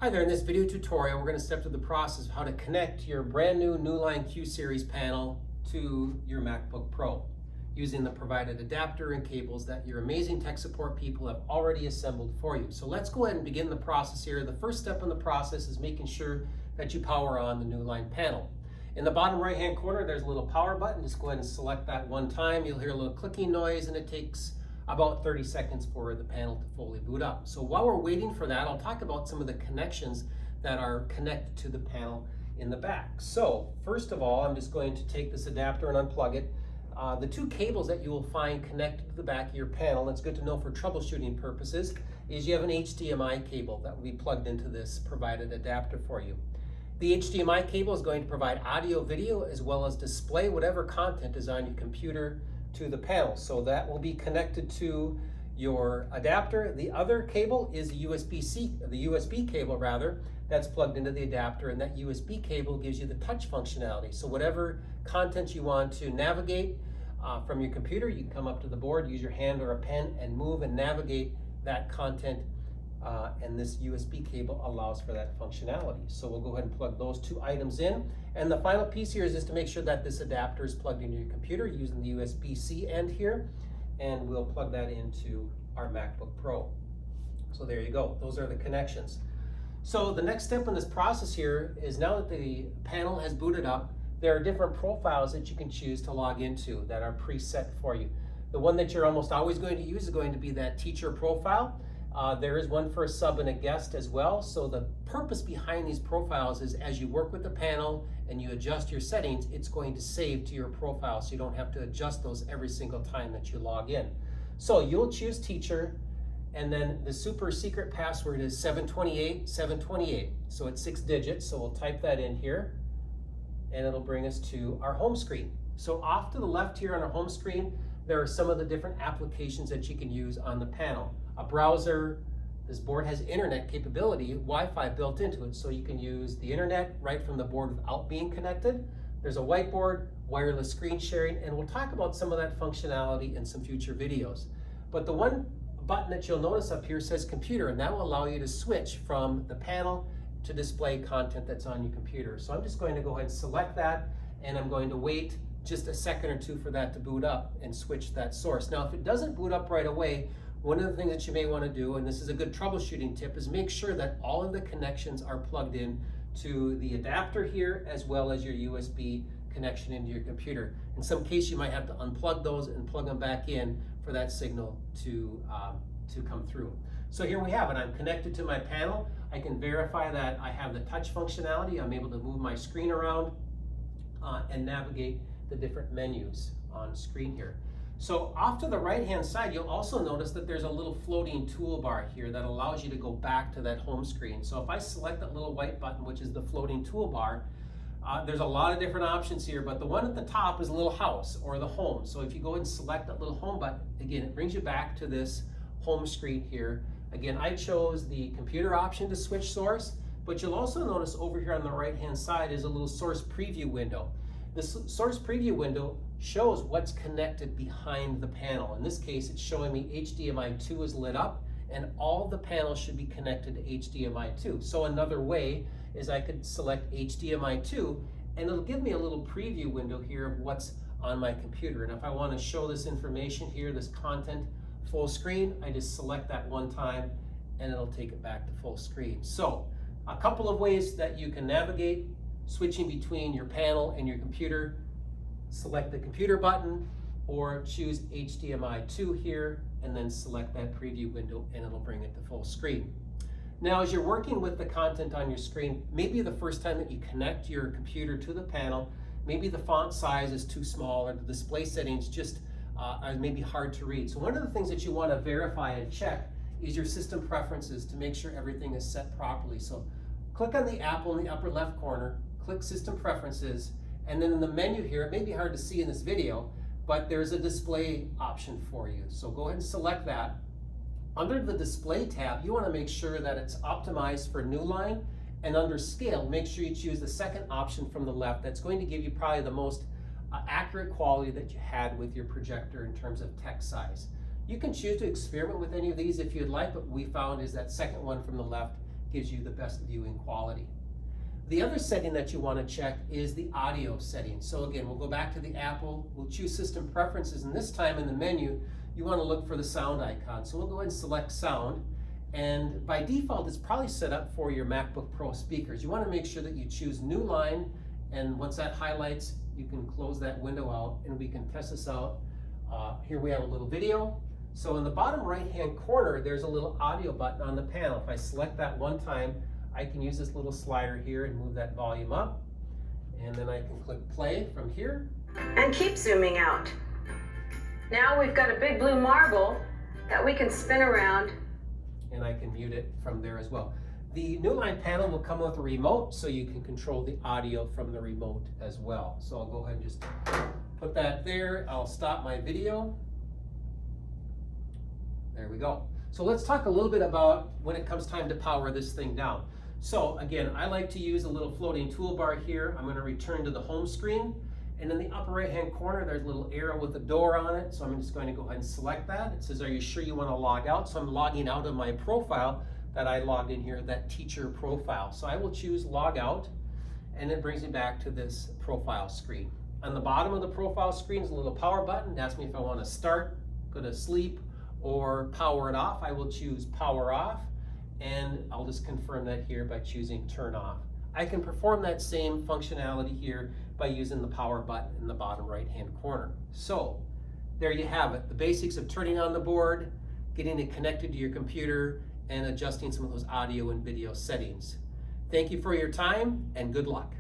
Hi there, in this video tutorial we're going to step through the process of how to connect your brand new Newline Q Series panel to your MacBook Pro using the provided adapter and cables that your amazing tech support people have already assembled for you. So let's go ahead and begin the process here. The first step in the process is making sure that you power on the Newline panel. In the bottom right hand corner there's a little power button. Just go ahead and select that one time. You'll hear a little clicking noise and it takes about 30 seconds for the panel to fully boot up. So while we're waiting for that, I'll talk about some of the connections that are connected to the panel in the back. So first of all, I'm just going to take this adapter and unplug it. The two cables that you will find connected to the back of your panel, and it's good to know for troubleshooting purposes, is you have an HDMI cable that will be plugged into this provided adapter for you. The HDMI cable is going to provide audio, video, as well as display whatever content is on your computer to the panel. So that will be connected to your adapter. The other cable is the USB cable rather, that's plugged into the adapter, and that USB cable gives you the touch functionality. So whatever content you want to navigate from your computer, you can come up to the board, use your hand or a pen and move and navigate that content, and this USB cable allows for that functionality. So we'll go ahead and plug those two items in. And the final piece here is just to make sure that this adapter is plugged into your computer using the USB-C end here, and we'll plug that into our MacBook Pro. So there you go, those are the connections. So the next step in this process here is, now that the panel has booted up, there are different profiles that you can choose to log into that are preset for you. The one that you're almost always going to use is going to be that teacher profile. There is one for a sub and a guest as well. So the purpose behind these profiles is, as you work with the panel and you adjust your settings, it's going to save to your profile, so you don't have to adjust those every single time that you log in. So you'll choose teacher, and then the super secret password is 728. So it's 6 digits, so we'll type that in here and it'll bring us to our home screen. So off to the left here on our home screen, there are some of the different applications that you can use on the panel. A browser, this board has internet capability, Wi-Fi built into it, so you can use the internet right from the board without being connected. There's a whiteboard, wireless screen sharing, and we'll talk about some of that functionality in some future videos. But the one button that you'll notice up here says computer, and that will allow you to switch from the panel to display content that's on your computer. So I'm just going to go ahead and select that, and I'm going to wait just a second or two for that to boot up and switch that source. Now, if it doesn't boot up right away, one of the things that you may want to do, and this is a good troubleshooting tip, is make sure that all of the connections are plugged in to the adapter here, as well as your USB connection into your computer. In some case, you might have to unplug those and plug them back in for that signal to come through. So here we have it. I'm connected to my panel. I can verify that I have the touch functionality. I'm able to move my screen around and navigate the different menus on screen here. So off to the right hand side, you'll also notice that there's a little floating toolbar here that allows you to go back to that home screen. So if I select that little white button, which is the floating toolbar, there's a lot of different options here, but the one at the top is a little house or the home. So if you go ahead and select that little home button, again, it brings you back to this home screen here. Again, I chose the computer option to switch source, but you'll also notice over here on the right hand side is a little source preview window. This source preview window shows what's connected behind the panel. In this case, it's showing me HDMI 2 is lit up, and all the panels should be connected to HDMI 2. So another way is I could select HDMI 2, and it'll give me a little preview window here of what's on my computer. And if I want to show this information here, this content full screen, I just select that one time and it'll take it back to full screen. So a couple of ways that you can navigate switching between your panel and your computer. Select the computer button or choose HDMI 2 here and then select that preview window and it'll bring it to full screen. Now, as you're working with the content on your screen, maybe the first time that you connect your computer to the panel, maybe the font size is too small or the display settings just are maybe hard to read. So one of the things that you want to verify and check is your system preferences to make sure everything is set properly. So click on the apple in the upper left corner, click System Preferences, and then in the menu here, it may be hard to see in this video, but there's a display option for you. So go ahead and select that. Under the Display tab, you want to make sure that it's optimized for Newline, and under Scale, make sure you choose the second option from the left. That's going to give you probably the most accurate quality that you had with your projector in terms of text size. You can choose to experiment with any of these if you'd like, but what we found is that second one from the left gives you the best viewing quality. The other setting that you want to check is the audio setting. So again, we'll go back to the Apple, we'll choose System Preferences, and this time in the menu, you want to look for the sound icon. So we'll go ahead and select Sound, and by default, it's probably set up for your MacBook Pro speakers. You want to make sure that you choose Newline, and once that highlights, you can close that window out, and we can test this out. Here we have a little video. So in the bottom right-hand corner, there's a little audio button on the panel. If I select that one time, I can use this little slider here and move that volume up. And then I can click play from here. And keep zooming out. Now we've got a big blue marble that we can spin around. And I can mute it from there as well. The Newline panel will come with a remote, so you can control the audio from the remote as well. So I'll go ahead and just put that there. I'll stop my video. There we go. So let's talk a little bit about when it comes time to power this thing down. So again, I like to use a little floating toolbar here. I'm going to return to the home screen. And in the upper right-hand corner, there's a little arrow with a door on it. So I'm just going to go ahead and select that. It says, are you sure you want to log out? So I'm logging out of my profile that I logged in here, that teacher profile. So I will choose log out, and it brings me back to this profile screen. On the bottom of the profile screen is a little power button. It asks me if I want to start, go to sleep, or power it off. I will choose power off, and I'll just confirm that here by choosing turn off. I can perform that same functionality here by using the power button in the bottom right-hand corner. So there you have it, the basics of turning on the board, getting it connected to your computer, and adjusting some of those audio and video settings. Thank you for your time, and good luck.